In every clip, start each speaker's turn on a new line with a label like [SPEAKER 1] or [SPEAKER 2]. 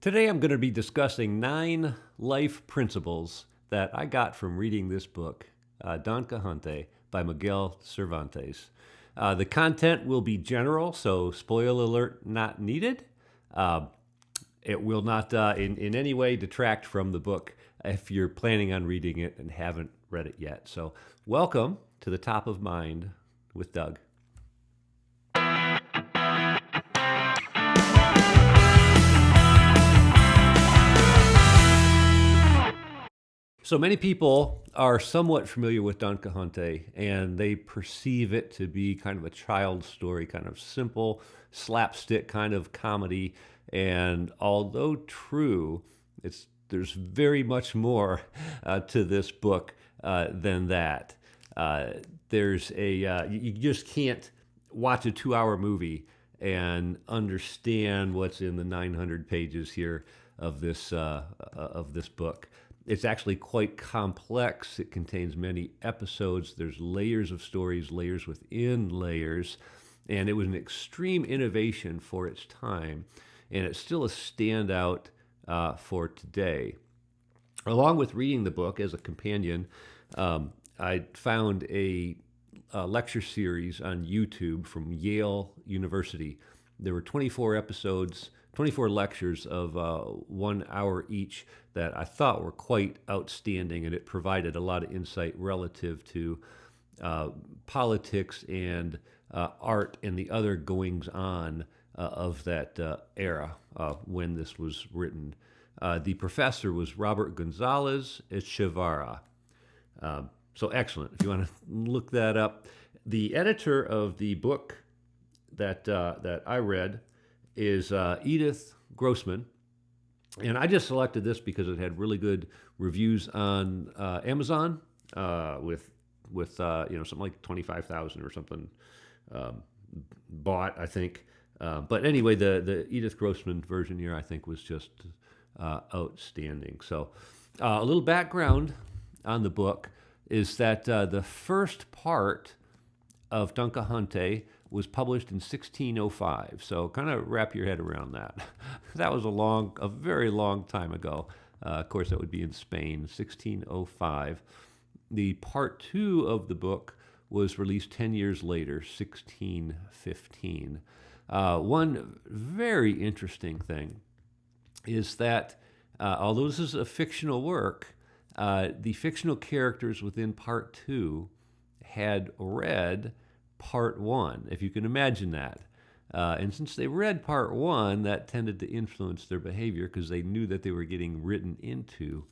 [SPEAKER 1] Today I'm going to be discussing 9 life principles that I got from reading this book, Don Quixote by Miguel Cervantes. The content will be general, so spoiler alert not needed. Uh, it will not in any way detract from the book if you're planning on reading it and haven't read it yet. So welcome to the Top of Mind with Doug. So many people are somewhat familiar with Don Quixote, and they perceive it to be kind of a child's story, kind of simple, slapstick kind of comedy. And although true, there's very much more to this book than that. You just can't watch a 2-hour movie and understand what's in the 900 pages here of this book. It's actually quite complex. It contains many episodes. There's layers of stories, layers within layers, and it was an extreme innovation for its time, and it's still a standout for today. Along with reading the book as a companion, I found a lecture series on YouTube from Yale University. There were 24 episodes, 24 lectures of 1 hour each that I thought were quite outstanding, and it provided a lot of insight relative to politics and art and the other goings on of that era when this was written. The professor was Robert Gonzalez Echevarria. So excellent. If you want to look that up. The editor of the book that I read is Edith Grossman, and I just selected this because it had really good reviews on Amazon with something like 25,000 or something bought, I think. But anyway, the Edith Grossman version here I think was just outstanding. So a little background on the book is that the first part of Don Quixote was published in 1605. So kind of wrap your head around that. That was a very long time ago. Of course, that would be in Spain, 1605. The part 2 of the book was released 10 years later, 1615. One very interesting thing is that although this is a fictional work, the fictional characters within part 2 had read part 1, if you can imagine that. And since they read part 1, that tended to influence their behavior because they knew that they were getting written into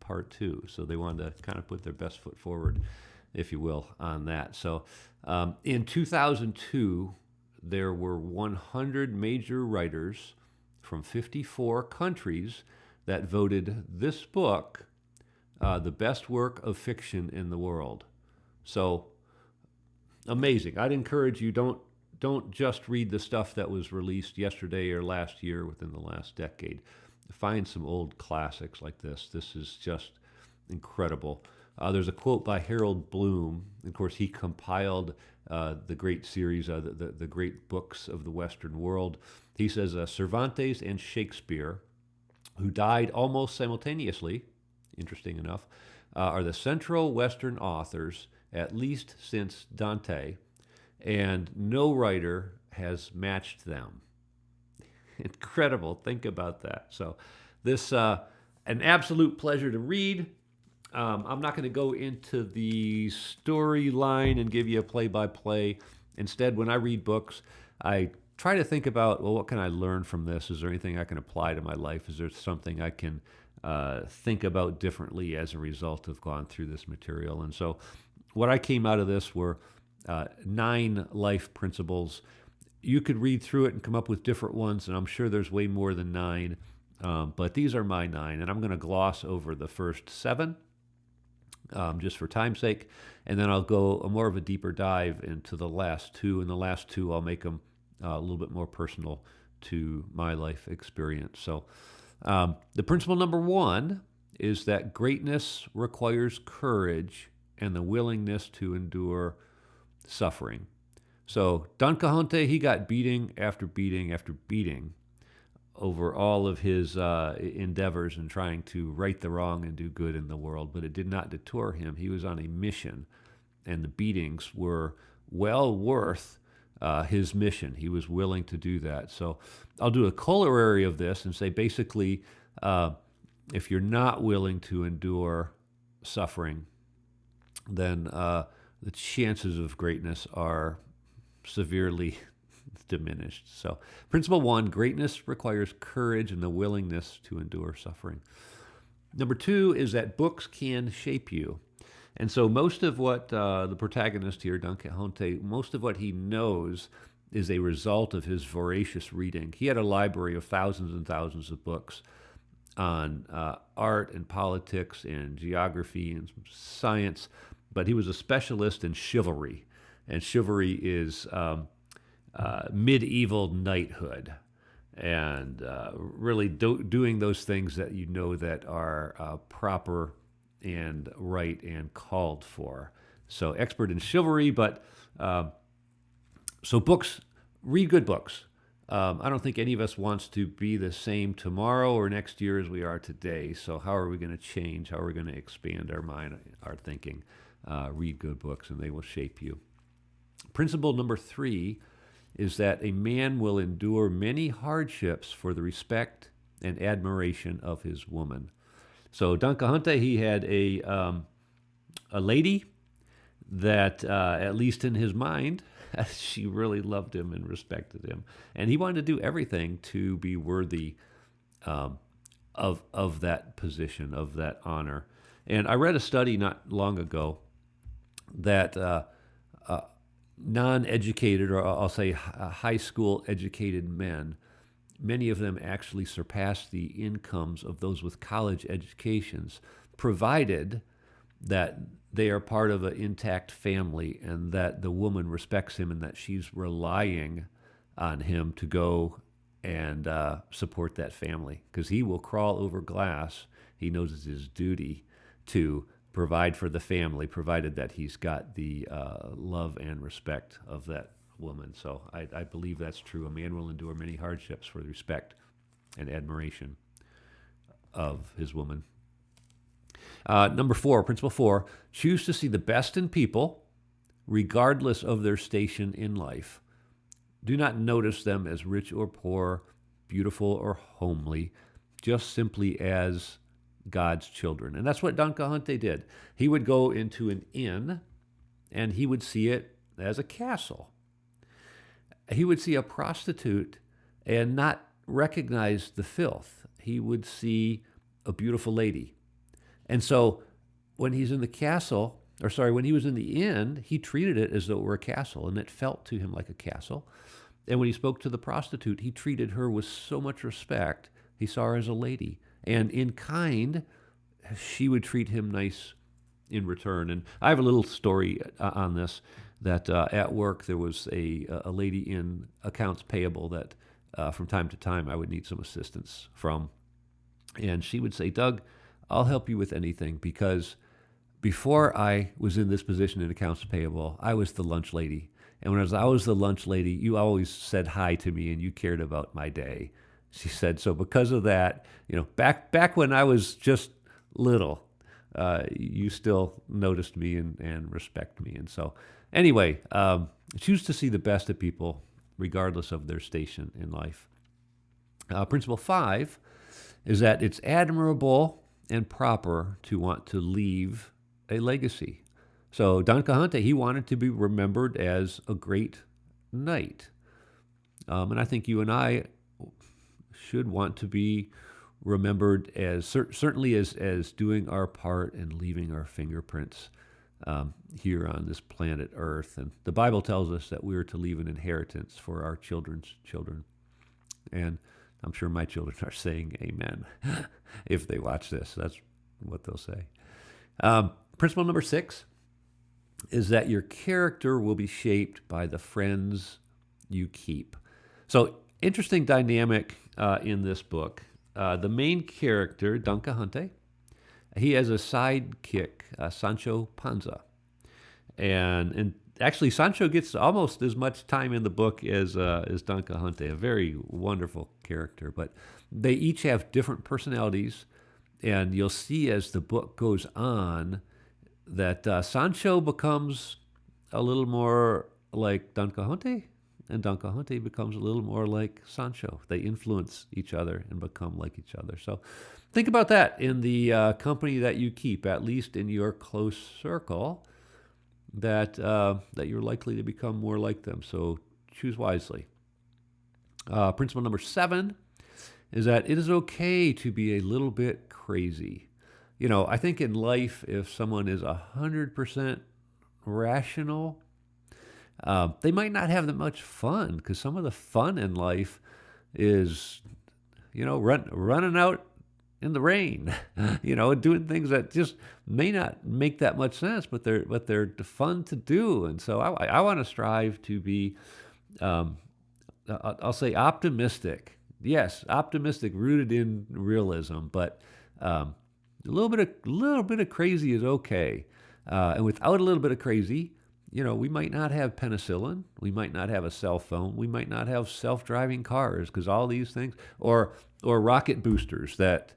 [SPEAKER 1] part 2. So they wanted to kind of put their best foot forward, if you will, on that. So in 2002, there were 100 major writers from 54 countries that voted this book the best work of fiction in the world. So amazing. I'd encourage you, don't just read the stuff that was released yesterday or last year within the last decade. Find some old classics like this. This is just incredible. There's a quote by Harold Bloom. Of course, he compiled the great series, the great books of the Western world. He says, Cervantes and Shakespeare, who died almost simultaneously, interesting enough, are the central Western authors, at least since Dante, and no writer has matched them. Incredible. Think about that. So this, an absolute pleasure to read. I'm not going to go into the storyline and give you a play-by-play. Instead, when I read books, I try to think about, well, what can I learn from this? Is there anything I can apply to my life? Is there something I can think about differently as a result of going through this material? And so what I came out of this were 9 life principles. You could read through it and come up with different ones, and I'm sure there's way more than 9, but these are my 9, and I'm going to gloss over the first 7 just for time's sake, and then I'll go more of a deeper dive into the last 2, and the last 2 I'll make them a little bit more personal to my life experience. So the principle number 1 is that greatness requires courage and the willingness to endure suffering. So Don Quixote, he got beating after beating after beating, over all of his endeavors in trying to right the wrong and do good in the world, but it did not deter him. He was on a mission, and the beatings were well worth his mission. He was willing to do that. So I'll do a corollary of this and say basically, if you're not willing to endure suffering, then the chances of greatness are severely diminished. So, principle one, greatness requires courage and the willingness to endure suffering. Number two is that books can shape you. And so most of what the protagonist here, Don Quixote, most of what he knows is a result of his voracious reading. He had a library of thousands and thousands of books on art and politics and geography and science, but he was a specialist in chivalry. And chivalry is medieval knighthood, and really doing those things that you know that are proper and right and called for. So expert in chivalry, but so books, read good books. I don't think any of us wants to be the same tomorrow or next year as we are today. So how are we going to change? How are we going to expand our mind, our thinking? Read good books, and they will shape you. Principle number three is that a man will endure many hardships for the respect and admiration of his woman. So Don Quixote, he had a lady that, at least in his mind, she really loved him and respected him, and he wanted to do everything to be worthy of that position, of that honor. And I read a study not long ago that non-educated, or I'll say high school educated men, many of them actually surpass the incomes of those with college educations, provided that they are part of an intact family and that the woman respects him and that she's relying on him to go and support that family. Because he will crawl over glass. He knows it's his duty to provide for the family, provided that he's got the love and respect of that woman. So I believe that's true. A man will endure many hardships for the respect and admiration of his woman. Number four, principle four, choose to see the best in people, regardless of their station in life. Do not notice them as rich or poor, beautiful or homely, just simply as God's children. And that's what Don Quixote did. He would go into an inn and he would see it as a castle. He would see a prostitute and not recognize the filth. He would see a beautiful lady. And so when he's in the castle, when he was in the inn, he treated it as though it were a castle, and it felt to him like a castle. And when he spoke to the prostitute, he treated her with so much respect. He saw her as a lady. And in kind, she would treat him nice in return. And I have a little story on this, that at work there was a lady in accounts payable that from time to time I would need some assistance from. And she would say, Doug, I'll help you with anything, because before I was in this position in accounts payable, I was the lunch lady. And when I was the lunch lady, you always said hi to me and you cared about my day. She said, so because of that, back when I was just little, you still noticed me and respect me. And so anyway, choose to see the best of people, regardless of their station in life. Principle 5 is that it's admirable and proper to want to leave a legacy. So Don Quixote, he wanted to be remembered as a great knight. And I think you and I should want to be remembered as certainly as doing our part and leaving our fingerprints here on this planet Earth. And the Bible tells us that we are to leave an inheritance for our children's children. And I'm sure my children are saying amen if they watch this. That's what they'll say. Principle number 6 is that your character will be shaped by the friends you keep. So interesting dynamic in this book. The main character, Don Quixote, he has a sidekick, Sancho Panza. And actually, Sancho gets almost as much time in the book as Don Quixote, a very wonderful character. But they each have different personalities, and you'll see as the book goes on that Sancho becomes a little more like Don Quixote, and Don Quixote becomes a little more like Sancho. They influence each other and become like each other. So think about that in the company that you keep, at least in your close circle, that you're likely to become more like them. So choose wisely. Principle number 7 is that it is okay to be a little bit crazy. I think in life, if someone is 100% rational, they might not have that much fun, because some of the fun in life is, running out in the rain, doing things that just may not make that much sense, but they're fun to do. And so I want to strive to be, I'll say optimistic. Yes, optimistic, rooted in realism, but a little bit of crazy is okay. And without a little bit of crazy, we might not have penicillin, we might not have a cell phone, we might not have self-driving cars, because all these things, or rocket boosters that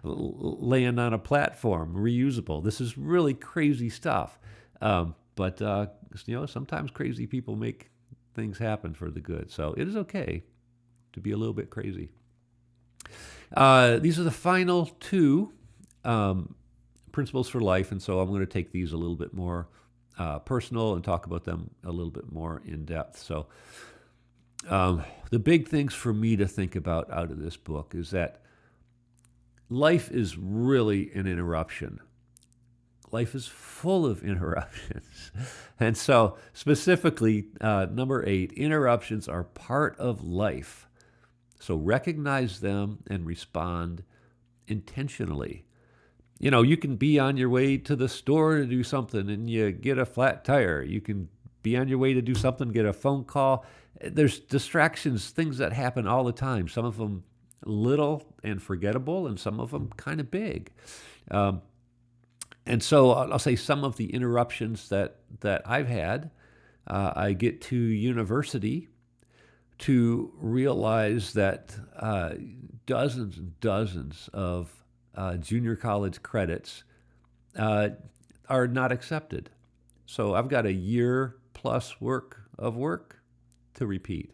[SPEAKER 1] land on a platform, reusable. This is really crazy stuff. But sometimes crazy people make things happen for the good. So it is okay to be a little bit crazy. These are the final 2 principles for life, and so I'm going to take these a little bit more personal and talk about them a little bit more in depth. So the big things for me to think about out of this book is that life is really an interruption. Life is full of interruptions. And so specifically, number 8, interruptions are part of life. So recognize them and respond intentionally. You can be on your way to the store to do something and you get a flat tire. You can be on your way to do something, get a phone call. There's distractions, things that happen all the time. Some of them little and forgettable, and some of them kind of big. And so I'll say some of the interruptions that I've had. I get to university to realize that dozens and dozens of junior college credits are not accepted. So I've got a year plus work to repeat.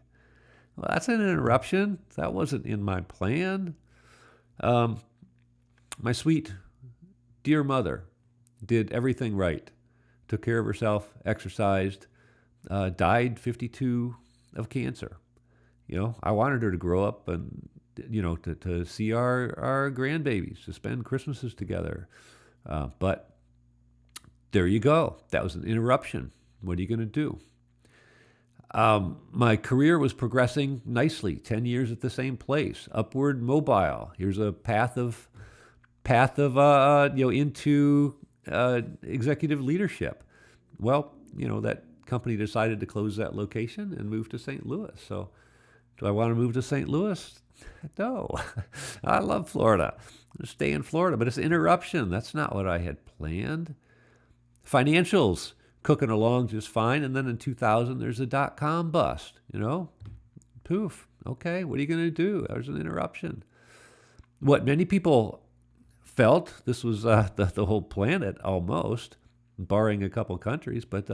[SPEAKER 1] Well, that's an interruption. That wasn't in my plan. My sweet, dear mother did everything right. Took care of herself, exercised, died 52 of cancer. I wanted her to grow up and, to see our grandbabies, to spend Christmases together. But there you go. That was an interruption. What are you going to do? My career was progressing nicely, 10 years at the same place, upward mobile. Here's a path of into executive leadership. Well, that company decided to close that location and move to St. Louis. So do I want to move to St. Louis? No. I love Florida. I'll stay in Florida, but it's an interruption. That's not what I had planned. Financials, cooking along just fine. And then in 2000, there's a dot-com bust, Poof. Okay, what are you going to do? There's an interruption. What many people felt, this was the whole planet almost, barring a couple countries, but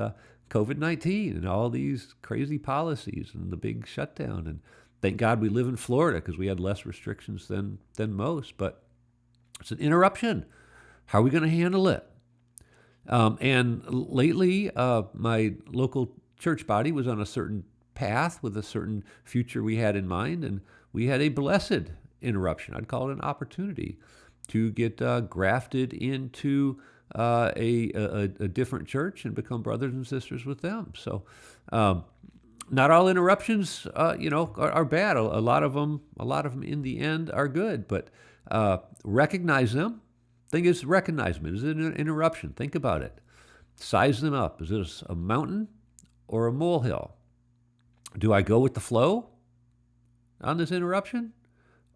[SPEAKER 1] COVID-19 and all these crazy policies and the big shutdown. And thank God we live in Florida because we had less restrictions than most. But it's an interruption. How are we going to handle it? And lately, my local church body was on a certain path with a certain future we had in mind, and we had a blessed interruption. I'd call it an opportunity to get grafted into a different church and become brothers and sisters with them. So not all interruptions, are bad. A lot of them in the end are good, but recognize them. Thing is, recognize them. Is it an interruption? Think about it. Size them up. Is this a mountain or a molehill? Do I go with the flow on this interruption,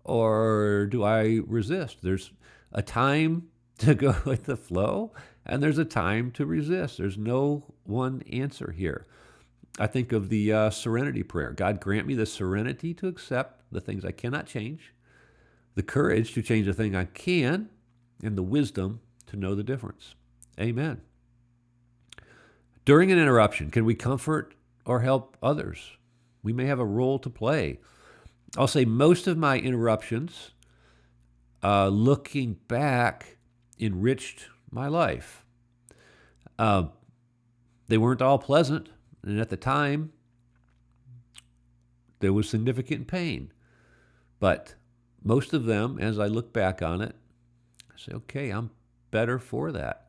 [SPEAKER 1] or do I resist? There's a time to go with the flow, and there's a time to resist. There's no one answer here. I think of the serenity prayer. God, grant me the serenity to accept the things I cannot change, the courage to change the thing I can, and the wisdom to know the difference. Amen. During an interruption, can we comfort or help others? We may have a role to play. I'll say most of my interruptions, looking back, enriched my life. They weren't all pleasant, and at the time, there was significant pain. But most of them, as I look back on it, I say, okay, I'm better for that.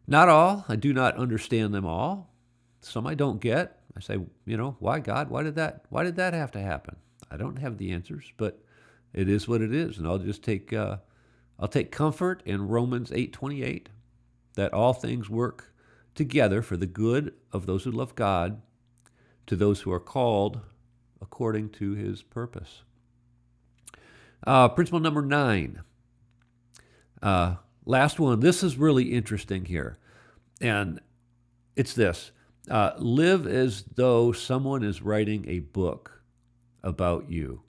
[SPEAKER 1] Not all. I do not understand them all. Some I don't get. I say, why God? Why did that have to happen? I don't have the answers, but it is what it is, and I'll just take comfort in Romans 8:28, that all things work together for the good of those who love God, to those who are called according to His purpose. Principle number 9. Last one. This is really interesting here, and it's this: live as though someone is writing a book about you.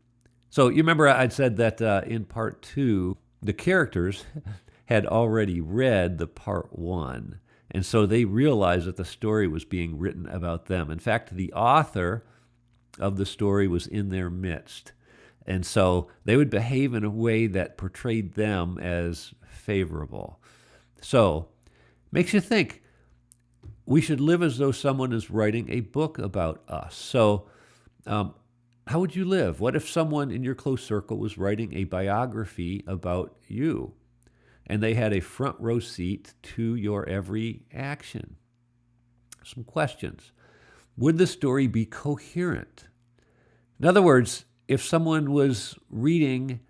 [SPEAKER 1] So you remember I'd said that in part 2, the characters had already read the part 1, and so they realized that the story was being written about them. In fact, the author of the story was in their midst, and so they would behave in a way that portrayed them as favorable. So makes you think, we should live as though someone is writing a book about us. So how would you live? What if someone in your close circle was writing a biography about you, and they had a front row seat to your every action? Some questions. Would the story be coherent? In other words, if someone was reading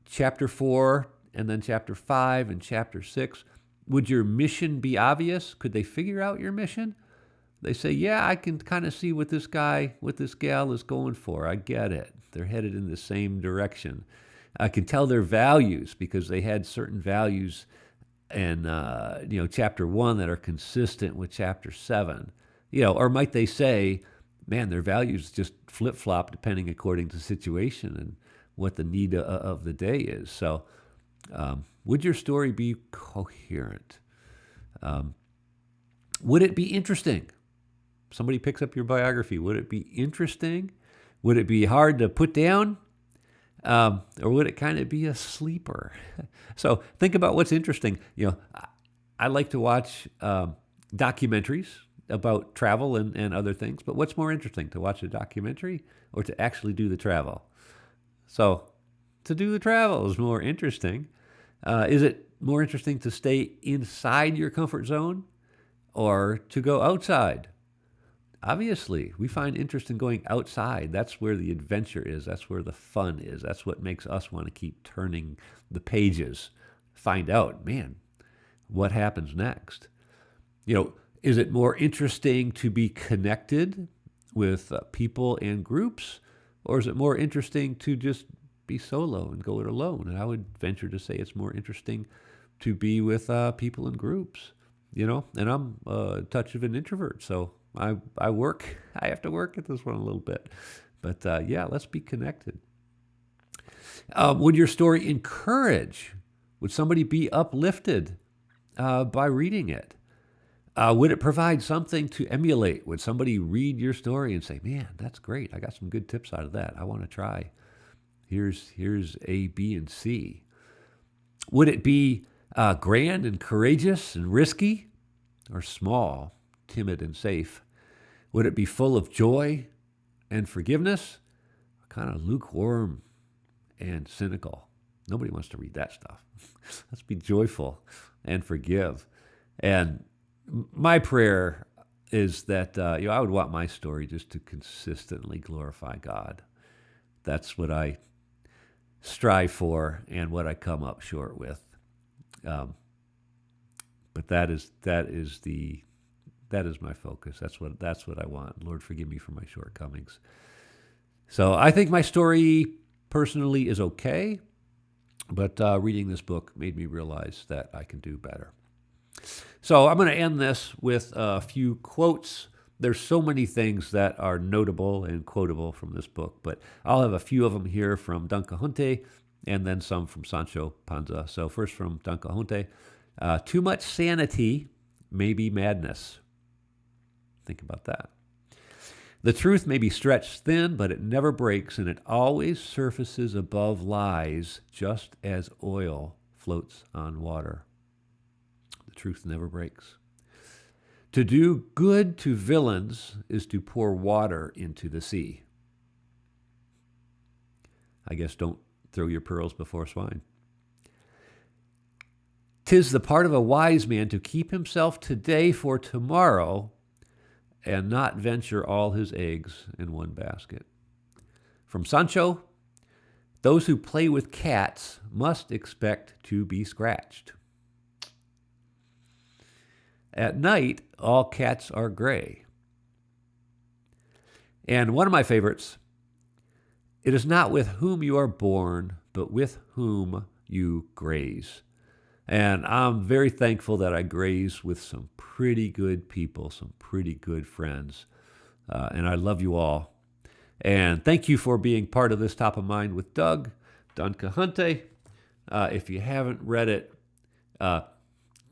[SPEAKER 1] chapter 4 and then chapter 5 and chapter 6, would your mission be obvious? Could they figure out your mission? They say, yeah, I can kind of see what this guy, what this gal is going for. I get it. They're headed in the same direction. I can tell their values because they had certain values in chapter 1 that are consistent with chapter 7. Or might they say, man, their values just flip-flop depending according to the situation and what the need of the day is. So would your story be coherent? Would it be interesting? Somebody picks up your biography. Would it be interesting? Would it be hard to put down? Or would it kind of be a sleeper? So think about what's interesting. I like to watch documentaries about travel and other things, but what's more interesting, to watch a documentary or to actually do the travel? So to do the travel is more interesting. Is it more interesting to stay inside your comfort zone or to go outside? Obviously, we find interest in going outside. That's where the adventure is. That's where the fun is. That's what makes us want to keep turning the pages, find out, man, what happens next? Is it more interesting to be connected with people and groups, or is it more interesting to just be solo and go it alone? And I would venture to say it's more interesting to be with people in groups, and I'm a touch of an introvert, so I have to work at this one a little bit. But let's be connected. Would your story encourage? Would somebody be uplifted by reading it? Would it provide something to emulate? Would somebody read your story and say, man, that's great. I got some good tips out of that. I want to try. Here's A, B, and C. Would it be grand and courageous and risky, or small, timid and safe? Would it be full of joy and forgiveness, or kind of lukewarm and cynical? Nobody wants to read that stuff. Let's be joyful and forgive. And my prayer is that I would want my story just to consistently glorify God. That's what I strive for and what I come up short with. But that is my focus. That's what I want. Lord, forgive me for my shortcomings. So I think my story personally is okay, but reading this book made me realize that I can do better. So I'm going to end this with a few quotes. There's so many things that are notable and quotable from this book, but I'll have a few of them here from Don Quixote and then some from Sancho Panza. So first from Don Quixote, too much sanity may be madness. Think about that. The truth may be stretched thin, but it never breaks, and it always surfaces above lies, just as oil floats on water. The truth never breaks. To do good to villains is to pour water into the sea. I guess don't throw your pearls before swine. 'Tis the part of a wise man to keep himself today for tomorrow and not venture all his eggs in one basket. From Sancho, those who play with cats must expect to be scratched. At night, all cats are gray. And one of my favorites, it is not with whom you are born, but with whom you graze. And I'm very thankful that I graze with some pretty good people, some pretty good friends. And I love you all. And thank you for being part of this Top of Mind with Doug, Don Quixote. If you haven't read it,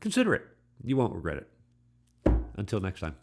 [SPEAKER 1] consider it. You won't regret it. Until next time.